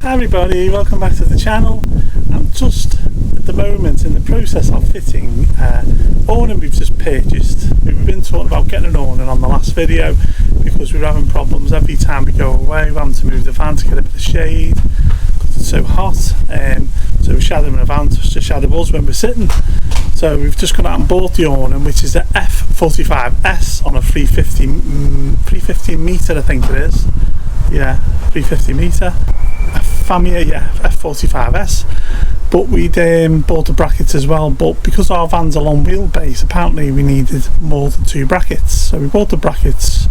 Hi everybody, welcome back to the channel. I'm just at the moment in the process of fitting awning we've just purchased. We've been talking about getting an awning on the last video because we were having problems every time we go away. We're having to move the van to get a bit of shade because it's so hot. So we're shadowing the van to shadow us when we're sitting. So we've just gone out and bought the awning, which is the F45s on a 350 metre, I think it is. Yeah, 350 metre. A Fiamma, yeah, F45s. But we'd bought the brackets as well, but because our van's a long wheelbase, apparently we needed more than 2 brackets. So we bought the brackets,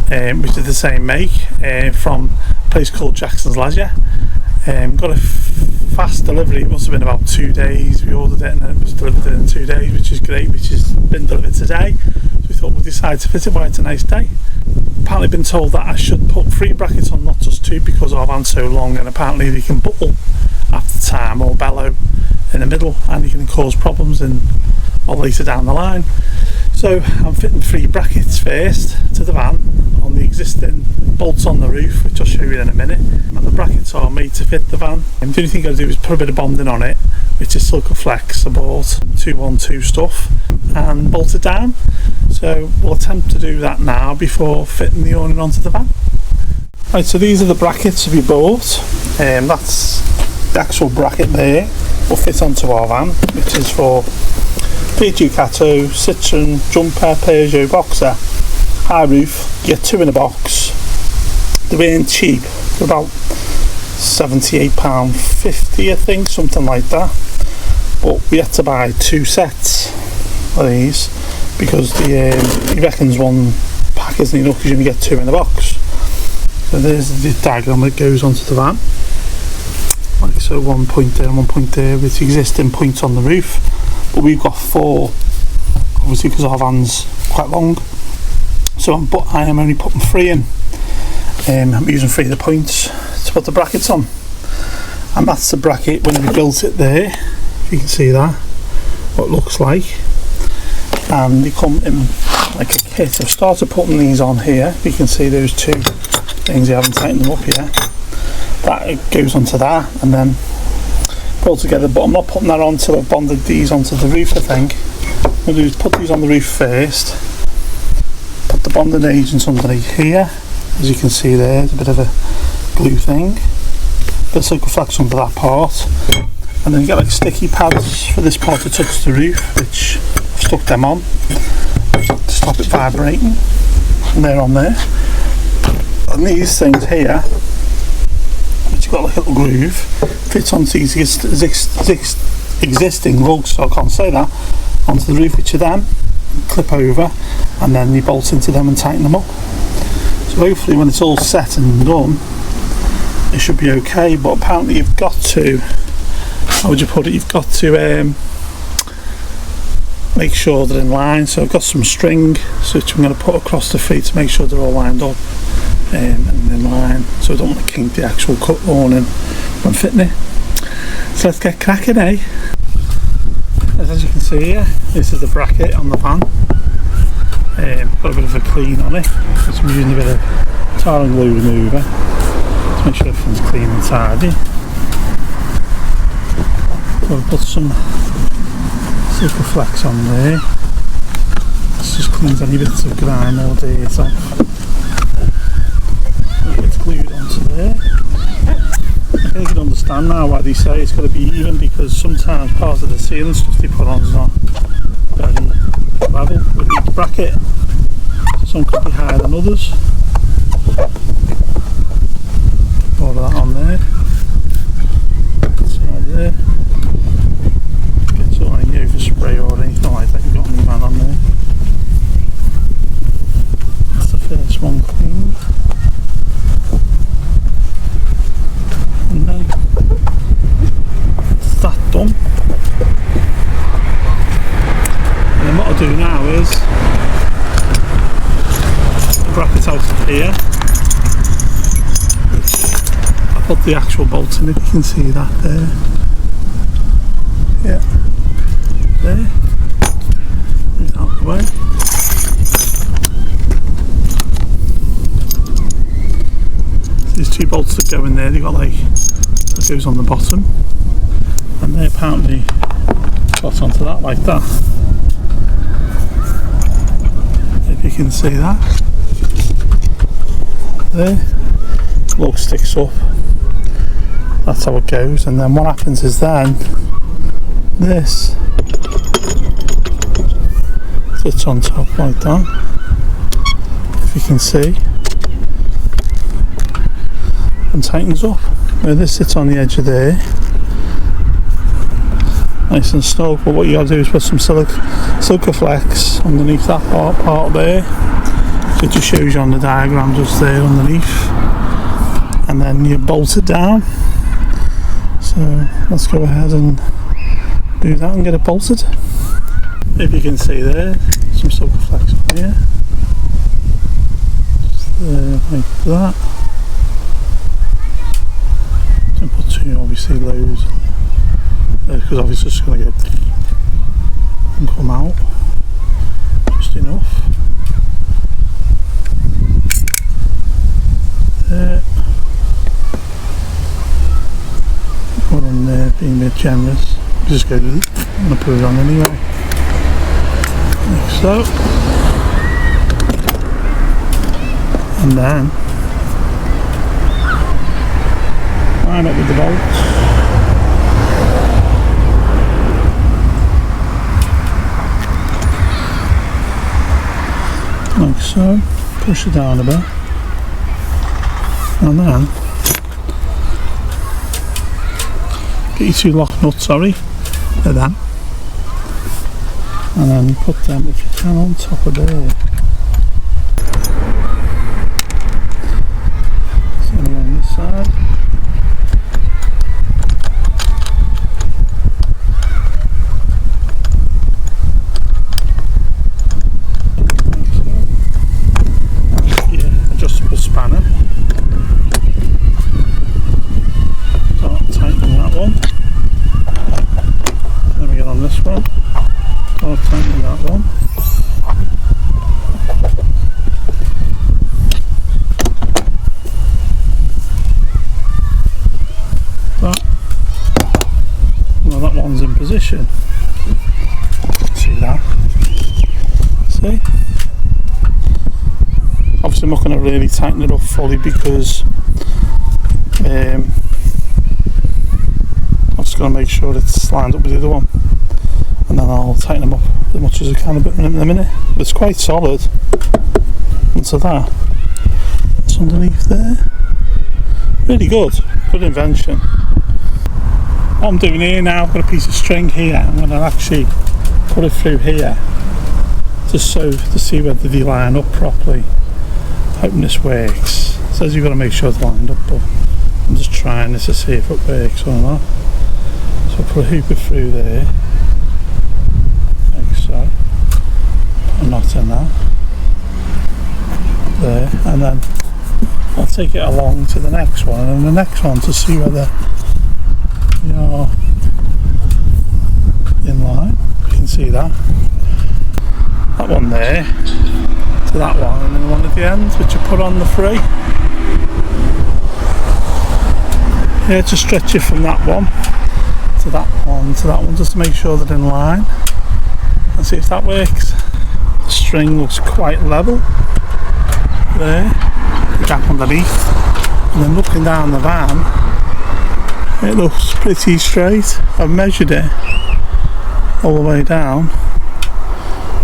which is the same make, from a place called Jackson's Leisure. Got a fast delivery. It must have been about 2 days. We ordered it and it was delivered in 2 days, which is great, which has been delivered today. So we thought we'd decide to fit it while it's a nice day. Apparently been told that I should put 3 brackets on, not just 2, because our van's so long, and apparently they can buckle after time or bellow in the middle and you can cause problems or later down the line. So I'm fitting 3 brackets first to the van on the existing bolts on the roof, which I'll show you in a minute, and the brackets are made to fit the van. And the only thing I've got to do is put a bit of bonding on it, which is Flex. I bought 212 stuff and bolt it down. So we'll attempt to do that now before fitting the awning onto the van. Right, so these are the brackets we bought. That's the actual bracket there will fit onto our van, which is for Fiat Ducato, Citroen, Jumper, Peugeot, Boxer, high roof. You get 2 in a box. They weren't cheap, they're about £78.50 I think, something like that. But we had to buy 2 sets of these because he reckons 1 pack isn't enough because you only get 2 in the box. So there's the diagram that goes onto the van. Like so, 1 point there and 1 point there with existing points on the roof. But we've got 4, obviously because our van's quite long. So I am only putting 3 in. I'm using 3 of the points to put the brackets on. And that's the bracket when we built it there. If you can see that, what it looks like. And they come in like a kit. I've started putting these on here. You can see those 2 things, I haven't tightened them up yet. That goes onto that and then put all together, but I'm not putting that on until I've bonded these onto the roof. I think what I'm going to do is put these on the roof first, put the bonding agents underneath here. As you can see there's a bit of a glue thing, bit of Flex under that part, and then you get like sticky pads for this part to touch the roof, which I've stuck them on to stop it vibrating, and they're on there. And these things here, which you've got like a little groove, fits onto these existing rugs, so I can't say that, onto the roof, which you then clip over and then you bolt into them and tighten them up. So hopefully when it's all set and done it should be okay, but apparently you've got to, how would you put it, you've got to make sure they're in line. So I've got some string which I'm going to put across the feet to make sure they're all lined up and in line, so I don't want to kink the actual cut awning when fitting it. So let's get cracking, eh? As you can see here, this is the bracket on the van. Got a bit of a clean on it, so I'm using a bit of tar and glue remover to make sure everything's clean and tidy. So I've put some Flex on there. This just cleans any bits of grime or dirt off. It's glued onto there. I think you can understand now why they say it's got to be even, because sometimes part of the ceiling stuff they put on is not very level with each bracket. Some could be higher than others. All of that on there. Inside there. Get sort of any overspray or anything like that you've got on your van on there. That's the first one cleaned. And then that done. And then what I'll do now is bracket out of here. I put the actual bolts in it, you can see that there. Yeah, there. Move that out of the way. These 2 bolts that go in there, they've got like goes on the bottom, and they apparently got onto that like that. If you can see that there, plug sticks up. That's how it goes, and then what happens is then this sits on top like that, if you can see, and tightens up. Now this sits on the edge of there, nice and snug, but what you gotta do is put some Silkaflex underneath that part there. So it just shows you on the diagram just there underneath, and then you bolt it down. So let's go ahead and do that and get it bolted. If you can see there, some Silkaflex up here, just there like that. Don't put too obviously loads, because obviously it's just going to get and come out. Just enough. There. Put on there, being a bit generous. Just go, I'm going to put it on anyway. Like so. And then line up with the bolts. Like so. Push it down a bit. And then get your two lock nuts, sorry, they're them. And then put them, if you can, on top of there. Same on this side. Yeah, adjustable spanner. Start tightening that one. Then we get on this one. Start tightening that one. Well, that one's in position. See that? See? Obviously I'm not going to really tighten it up fully because I'm just going to make sure it's lined up with the other one, and then I'll tighten them up as much as I can in a minute. But it's quite solid. And so that, it's underneath there. Really good invention. What I'm doing here now, I've got a piece of string here. I'm going to actually put it through here just so to see whether they line up properly. Hoping this works. It says you've got to make sure it's lined up, but I'm just trying this to see if it works or not. So I'll put a hooper through there, like so. Put a knot in that. There, and then I'll take it along to the next one, and the next one to see whether you're in line. You can see that. That one there to that one, and then the one at the end which you put on the free. Yeah, to stretch it from that one to that one to that one just to make sure they're in line and see if that works. The string looks quite level there, the gap underneath, and then looking down the van it looks pretty straight. I've measured it all the way down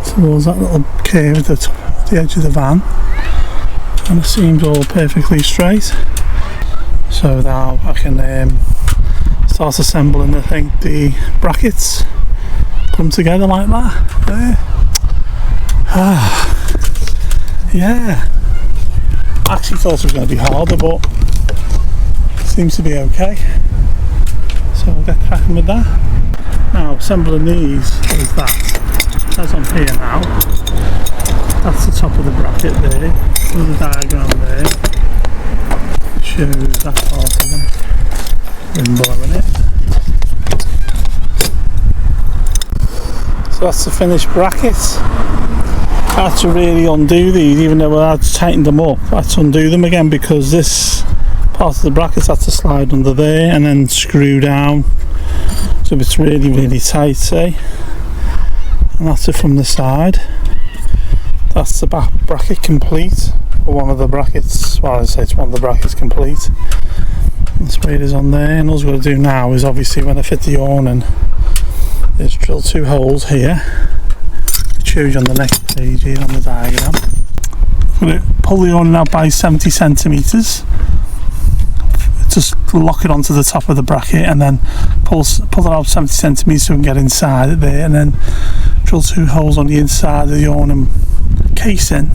towards that little curve at the edge of the van, and it seems all perfectly straight. So now I can start assembling the brackets, put them together like that. There. Yeah. I actually thought it was going to be harder, but it seems to be okay. So I'll get cracking with that. Now assembling these is that. That's on here now. That's the top of the bracket there. There's a diagram there. Shows that part of it. Been blowing it. So that's the finished brackets. I had to really undo these, even though I had tightened them up. I had to undo them again because this part of the brackets had to slide under there and then screw down, so it's really tight, see? And that's it from the side. That's the back bracket complete, or one of the brackets. Well, I say it's one of the brackets complete. That's where it is on there, and all we've got to do now is, obviously, when I fit the awning, is drill 2 holes here, which shows you on the next page here on the diagram. I'm going to pull the awning out by 70 centimetres, just lock it onto the top of the bracket, and then pull it out 70 centimetres so we can get inside it there, and then drill 2 holes on the inside of the awning casing,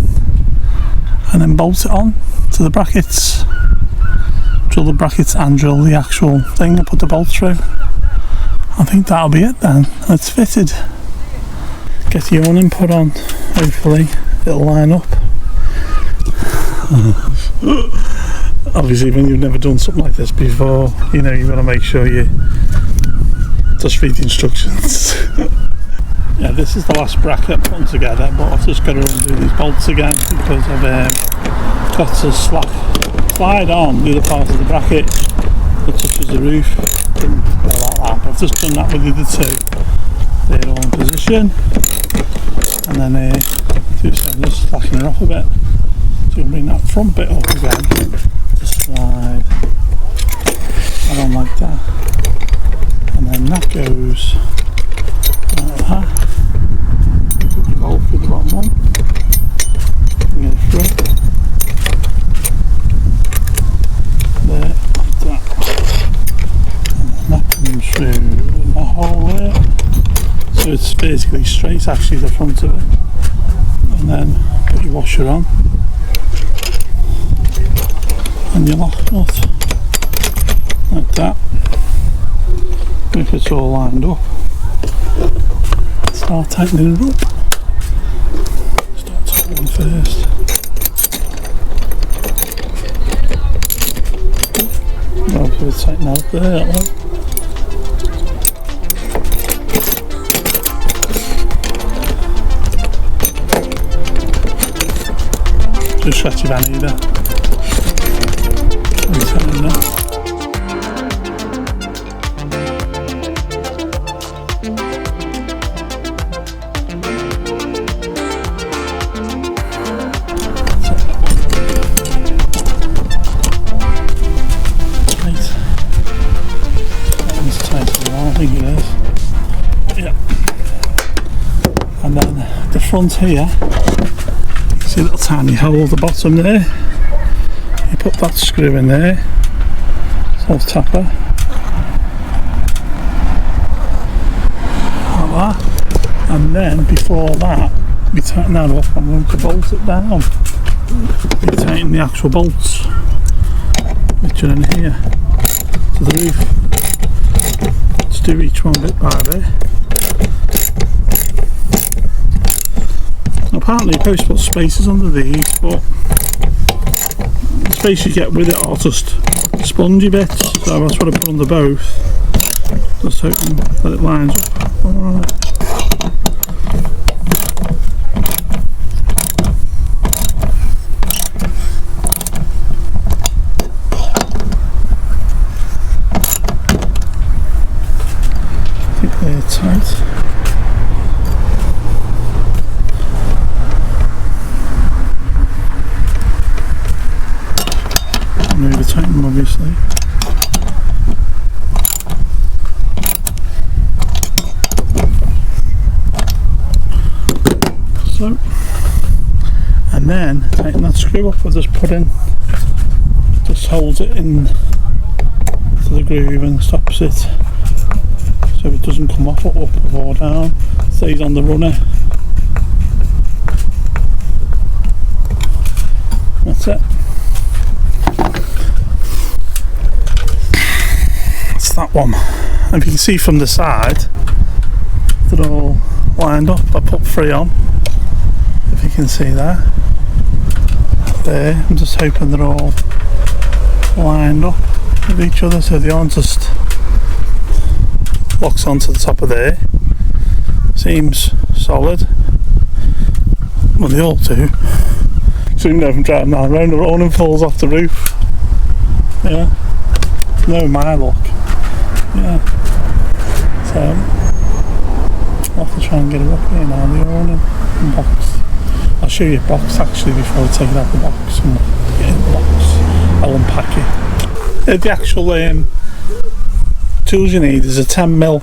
and then bolt it on to the brackets. Drill the brackets and drill the actual thing and put the bolt through. I think that'll be it then. It's fitted. Get the awning put on. Hopefully it'll line up. Obviously, when you've never done something like this before, you know you've got to make sure you just read the instructions. Yeah, this is the last bracket put together, but I've just got to undo these bolts again because I've got to slide on the other part of the bracket that touches the roof. Didn't go like that, but I've just done that with the other 2. They're all in position, and then just slacking it off a bit. So we'll bring that front bit up again, just slide that on like that, and then that goes like that. Put your bolt with the bottom one, bring it through, there, like that, and then that comes through that hole there, so it's basically straight, actually, the front of it. And then put your washer on and your lock nut like that. If it's all lined up, start tightening it up. Start top one first. I'll put it tighten out there, that one. Just scratch your van either. And tighten that. Right. That one's tight as well, I think it is. Yeah. And then the front here, see a little tiny hole at the bottom there. You put that screw in there, self-tapper, like that, and then before that, we tighten that up. I'm going to bolt it down. We tighten the actual bolts, which are in here, to the roof. Let's do each one bit by bit. Apparently you're supposed to put spacers under these, but the space you get with it are just spongy bits, so that's what I put under both, just hoping that it lines up alright. I think they're tight. Maybe tighten them, obviously. So, and then tighten that screw up. I just put in, just holds it in to the groove and stops it, so it doesn't come off or up or down. Stays on the runner. That's it. That one, and you can see from the side they're all lined up. I put 3 on, if you can see that there. I'm just hoping they're all lined up with each other so the arm just locks onto the top of there. Seems solid. Well, they all do. So you know, if I'm driving down the road, the awning falls off the roof. Yeah. No, my luck. Yeah. So I'll have to try and get it up here now, the awning box. I'll show you a box actually before I take it out the box and get in the box. I'll unpack it. The actual tools you need is a 10mm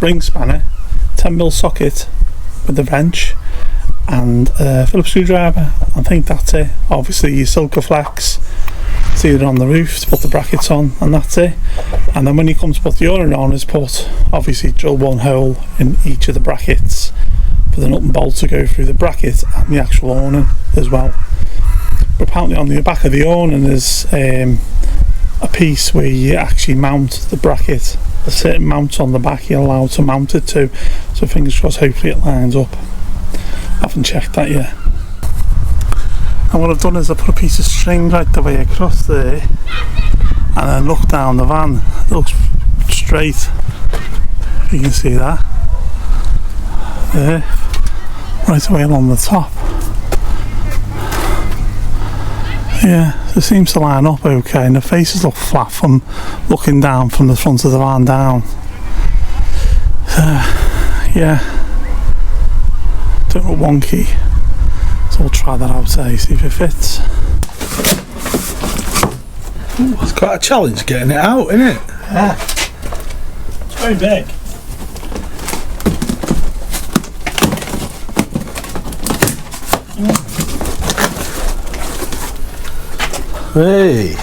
ring spanner, 10mm socket with a wrench, and a Phillips screwdriver. I think that's it. Obviously your Silkaflex, it's either on the roof to put the brackets on, and that's it. And then when you come to put the awning on, is put, obviously drill one hole in each of the brackets for the nut and bolt to go through the bracket and the actual awning as well. But apparently on the back of the awning there's a piece where you actually mount the bracket, a certain mount on the back you're allowed to mount it to, so fingers crossed hopefully it lines up. I haven't checked that yet. And what I've done is I put a piece of string right the way across there, and then look down the van. It looks straight, you can see that there, right away along the top. Yeah, so it seems to line up okay, and the faces look flat from looking down from the front of the van down. Yeah, don't look wonky, so we'll try that out today, see if it fits. Ooh, it's quite a challenge getting it out, isn't it? Yeah, it's very big. Hey,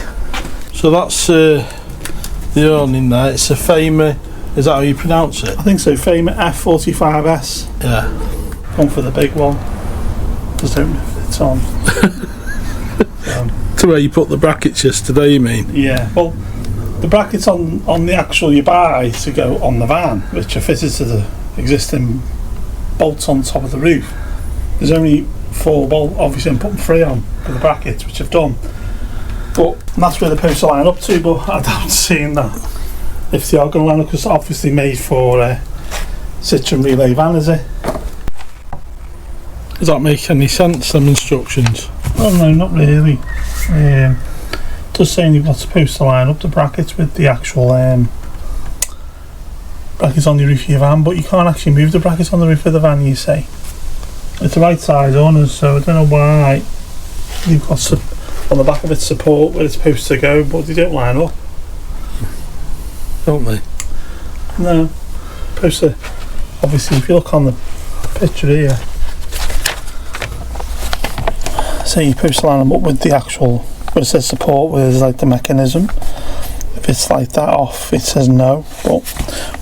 so that's the awning there. It's a Fiamma, is that how you pronounce it? I think so, Fiamma F45s. Yeah. Gone for the big one. Just don't know if it's on. To where you put the brackets yesterday, you mean? Yeah, well, the brackets on the actual you buy to go on the van, which are fitted to the existing bolts on top of the roof. There's only 4 bolts, obviously I'm putting 3 on for the brackets, which I've done. But that's where the posts line up to, but I doubt seeing that if they are going to line up, because it's obviously made for a Citroen relay van, is it? Does that make any sense, them instructions? Well, no, not really. Just saying you've got supposed to line up the brackets with the actual brackets on the roof of your van, but you can't actually move the brackets on the roof of the van, you say. It's the right size on, so I don't know why you've got on the back of it support where it's supposed to go, but they don't line up. Don't they? No. Supposed to, obviously if you look on the picture here, say you're supposed to line them up with the actual, where it says support, where there's like the mechanism. If it's like that off, it says no, but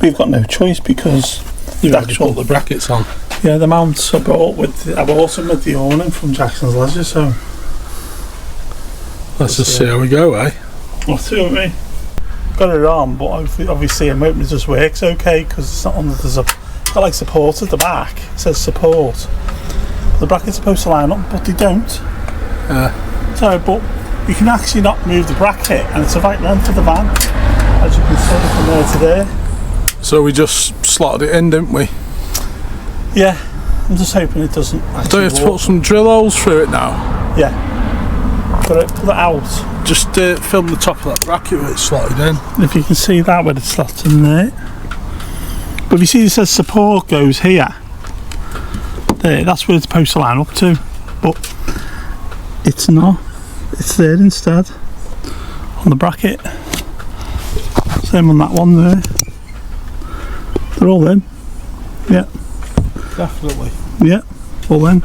we've got no choice because you've actually put the brackets on. Yeah, the mounts are bought with, I bought them with the awning from Jackson's Leisure, so let's just see how we go, eh? What's it with me? Got it on, but obviously I'm hoping it just works okay, because it's not on, there's got like support at the back, it says support. The brackets are supposed to line up, but they don't. So, but you can actually not move the bracket, and it's the right length of the van, as you can see from there to there. So we just slotted it in, didn't we? Yeah, I'm just hoping it doesn't actually Don't you have to put some drill holes through it now? Yeah. Put it out. Just film the top of that bracket where it's slotted in. If you can see that where it's slotted in there. But if you see it says support goes here. There, that's where it's supposed to line up to. But it's not. It's there instead. On the bracket. Same on that one there. They're all in. Yeah. Definitely. Yeah, all in.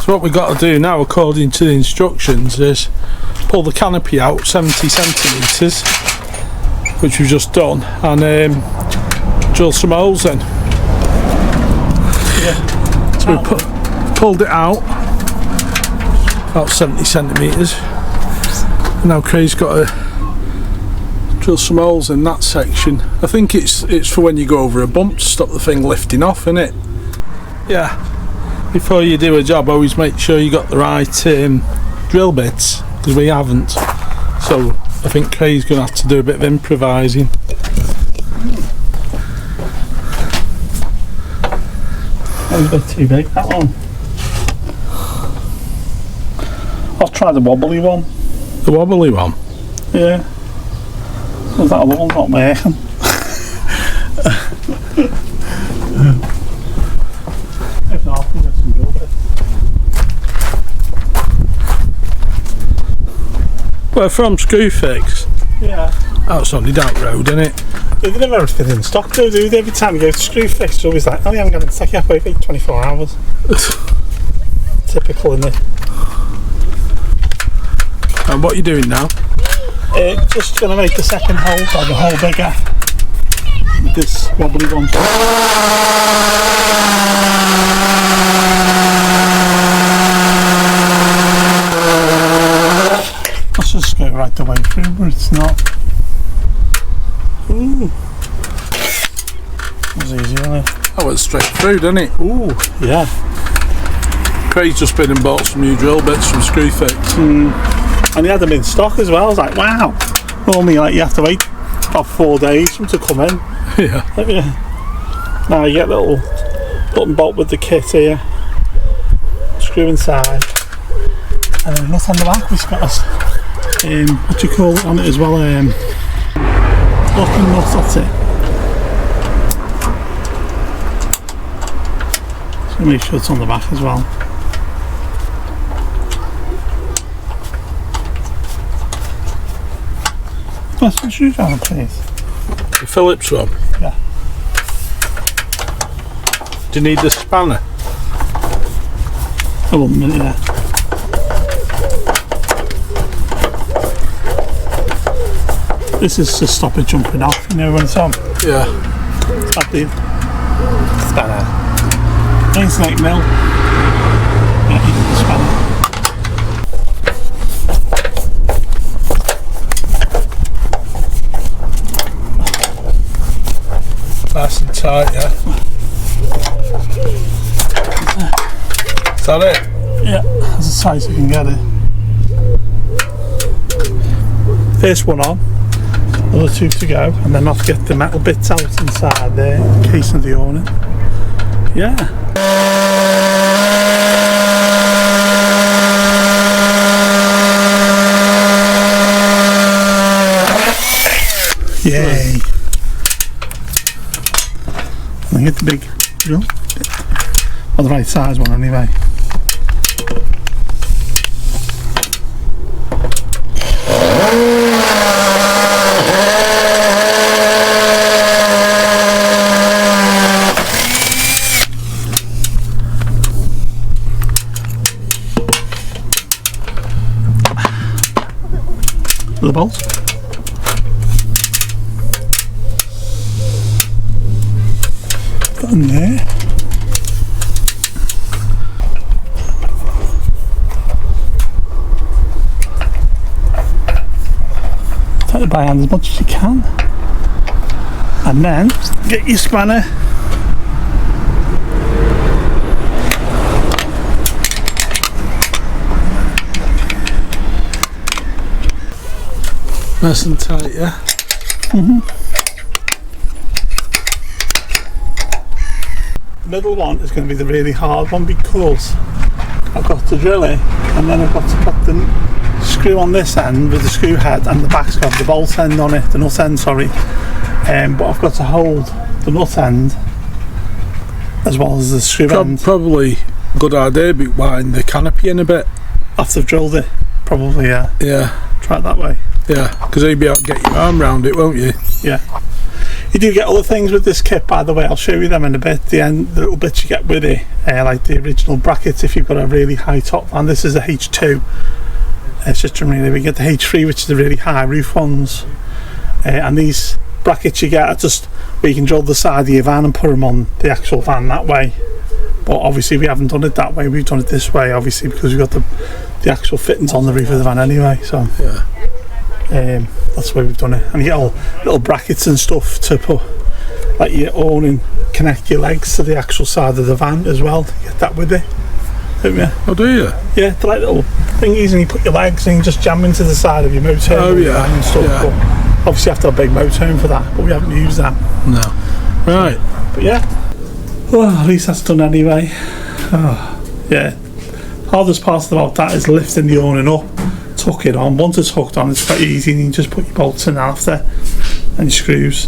So what we've got to do now, according to the instructions, is pull the canopy out 70 centimetres, which we've just done, and drill some holes in. Yeah. So we pulled it out about 70 centimetres. Now Craig's got to drill some holes in that section. I think it's for when you go over a bump to stop the thing lifting off, isn't it? Yeah. Before you do a job, always make sure you got the right drill bits, because we haven't. So I think Craig's going to have to do a bit of improvising. That was a bit too big, that one. I'll try the wobbly one. The wobbly one? Yeah. So that one's not working. If not, I'll get some drill bits. Well, from Screwfix? Yeah. That's only down the road, isn't it? They never have everything in stock though, do they? Every time you go to Screwfix, it's always like, oh, you haven't got it in stock yet, wait 24 hours. Typical, isn't it? And what are you doing now? Just going to make the second hole, or the hole bigger. With this wobbly one. Let's just go right the way through, but it's not. Ooh. That was easy, wasn't it? That went straight through, didn't it? Ooh, yeah. Craig's just been and bought some new drill bits from Screwfix. And he had them in stock as well. I was like, wow. Normally, like, you have to wait about 4 days for them to come in. Yeah. Now you get a little button bolt with the kit here. Screw inside. And then nut on the back. We've got a, what do you call it on it as well? Locking nut, that's it. So make sure it's on the back as well. What's the screwdriver, please? The Phillips one? Yeah. Do you need the spanner? Hold on a minute there. This is to stop it jumping off, you know, when it's on. Yeah. Stop the spanner. 98mm. Yeah, you need the spanner. Nice and tight, yeah. Is that it? Yeah, that's as tight as you can get it. First one on, another two to go, and then not get the metal bits out inside there, casing of the awning. Yeah. Yay. And get the big drill. Or the right size one anyway. The bolts. Got in there. Take it by hand as much as you can, and then get your spanner. Nice and tight, yeah? The middle one is going to be the really hard one because I've got to drill it and then I've got to put the screw on this end with the screw head, and the back's got the bolt end on it, the nut end, sorry. But I've got to hold the nut end as well as the screw end. Probably a good idea, but wind the canopy in a bit. After I've drilled it, probably, yeah. Yeah. Try it that way. Yeah, because you'll be able to get your arm round it, won't you? Yeah. You do get other things with this kit, by the way. I'll show you them in a bit. The little bits you get with it, like the original brackets if you've got a really high top van. This is a H2 Citroen, really. We get the H3, which is the really high roof ones. And these brackets you get are just where you can drill the side of your van and put them on the actual van that way. But obviously we haven't done it that way. We've done it this way, obviously, because we've got the actual fittings on the roof of the van anyway. So yeah. That's why we've done it. And you get all little brackets and stuff to put, like your awning, connect your legs to the actual side of the van as well. To get that with it, don't you? Oh, do you? Yeah, they're like little thingies, and you put your legs and you just jam into the side of your motorhome. Oh yeah, and stuff. yeah. But obviously you have to have a big motorhome for that, but we haven't used that. No. Right. But yeah, well, at least that's done anyway. Oh, yeah. Hardest part about that is lifting the awning up tuck it on. Once it's hooked on, it's quite easy, and you can just put your bolts in after and your screws.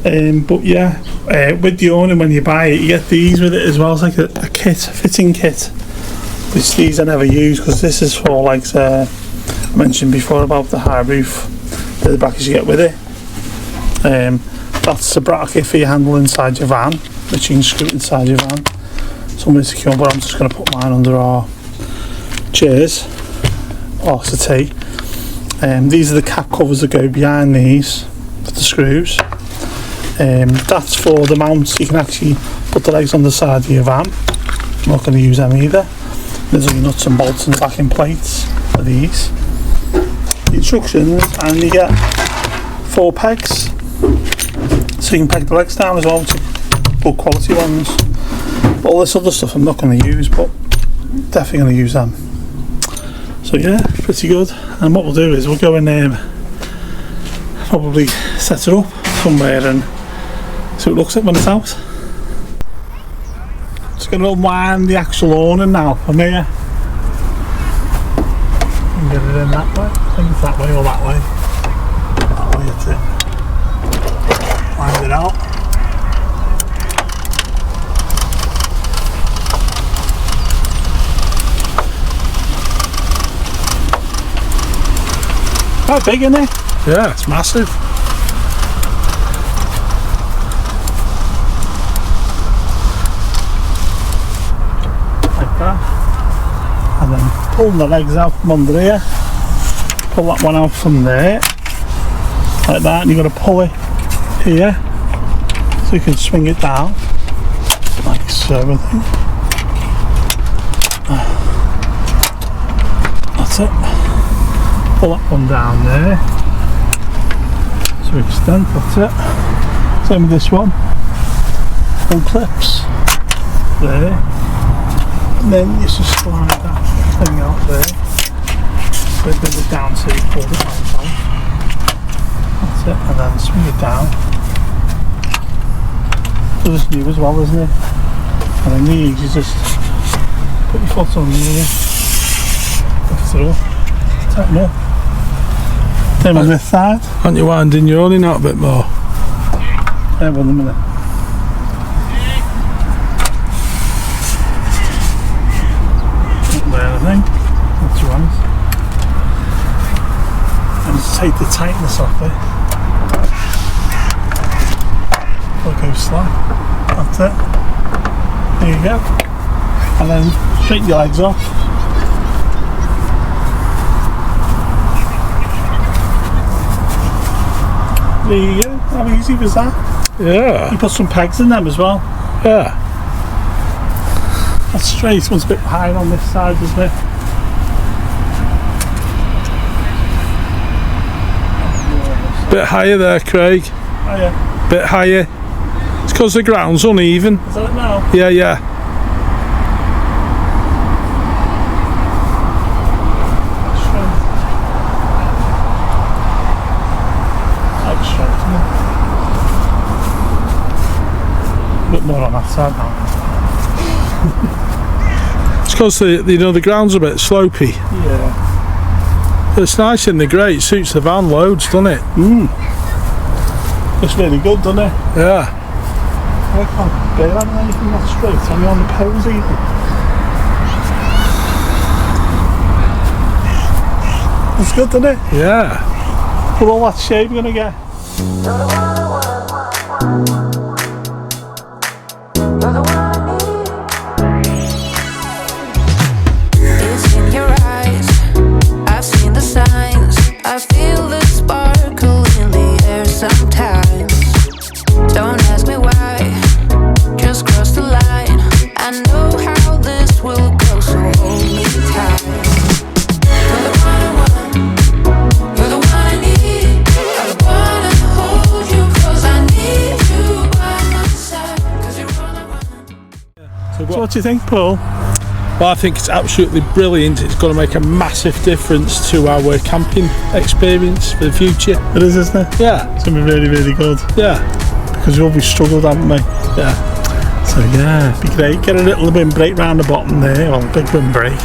But yeah, with the awning, when you buy it, you get these with it as well. It's like a kit, fitting kit, which these I never use, because this is for, like I mentioned before about the high roof, the brackets you get with it. That's the bracket for your handle inside your van, which you can screw inside your van. Somewhere secure, but I'm just going to put mine under our chairs or settee. These are the cap covers that go behind these for the screws. That's for the mounts. You can actually put the legs on the side of your van. I'm not going to use them either. There's all your nuts and bolts and backing plates for these. The instructions, and you get 4 pegs, so you can peg the legs down as well, which are good quality ones. All this other stuff I'm not going to use, but definitely going to use them. So yeah, pretty good. And what we'll do is we'll go and probably set it up somewhere and see what it looks like when it's out. Just going to unwind the actual awning now from here. And get it in that way. I think it's that way or that way. That way, that's it. Wind it out. Quite big, isn't it? Yeah, it's massive. Like that. And then pulling the legs out from under here. Pull that one out from there. Like that, and you've got to pull it here. So you can swing it down. Like so, I think. That's it. Pull that one down there to extend, that's it. Same with this one. Pull clips there, and then you just slide that thing out there. Bring it down so you pull the light out. That's it, and then swing it down. So it's new as well, isn't it? And then these, you just put your foot on there, lift it up, tighten up. Same on this side. Aren't you winding your awning out a bit more? Yeah, one minute. Up there, I think. That's right. And just take the tightness off it. It'll go slack. That's it. There you go. And then straighten your legs off. There you go. How easy was that? Yeah. You put some pegs in them as well. Yeah. That's straight. One's a bit higher on this side, isn't it? Bit higher there, Craig. Oh yeah. Bit higher. It's because the ground's uneven. Is that it now? Yeah, yeah. A bit more on that side now. It's because the ground's a bit slopey. Yeah. It's nice in the grey. It suits the van loads, doesn't it? Looks really good, doesn't it? Yeah. I can't bear having anything that straight. I'm on the poles even. It's good, doesn't it? Yeah. Put all that shape you're gonna get. It's in your eyes. I've seen the signs. I feel the sparkle in the air sometimes. Don't ask me why. Just cross the line. I know how this will go, so hold me tight. You're the one I want. You're the one I need. I wanna hold you 'cause I need you by my side. 'Cause you're all I want. So what do you think, Paul? Well, I think it's absolutely brilliant. It's going to make a massive difference to our camping experience for the future. It is, isn't it? Yeah. It's gonna be really, really good. Yeah. Because we've always struggled, haven't we? Yeah. So yeah, it'd be great. Get a little windbreak round the bottom there, well, a big windbreak.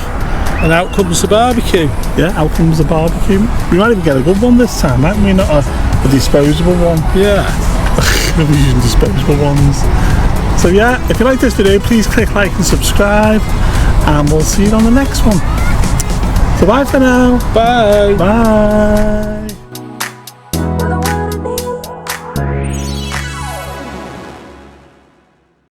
And out comes the barbecue. Yeah, out comes the barbecue. We might even get a good one this time, mightn't we? Not a disposable one. Yeah. We're using disposable ones. So yeah, if you like this video, please click like and subscribe, and we'll see you on the next one. So bye for now. Bye. Bye.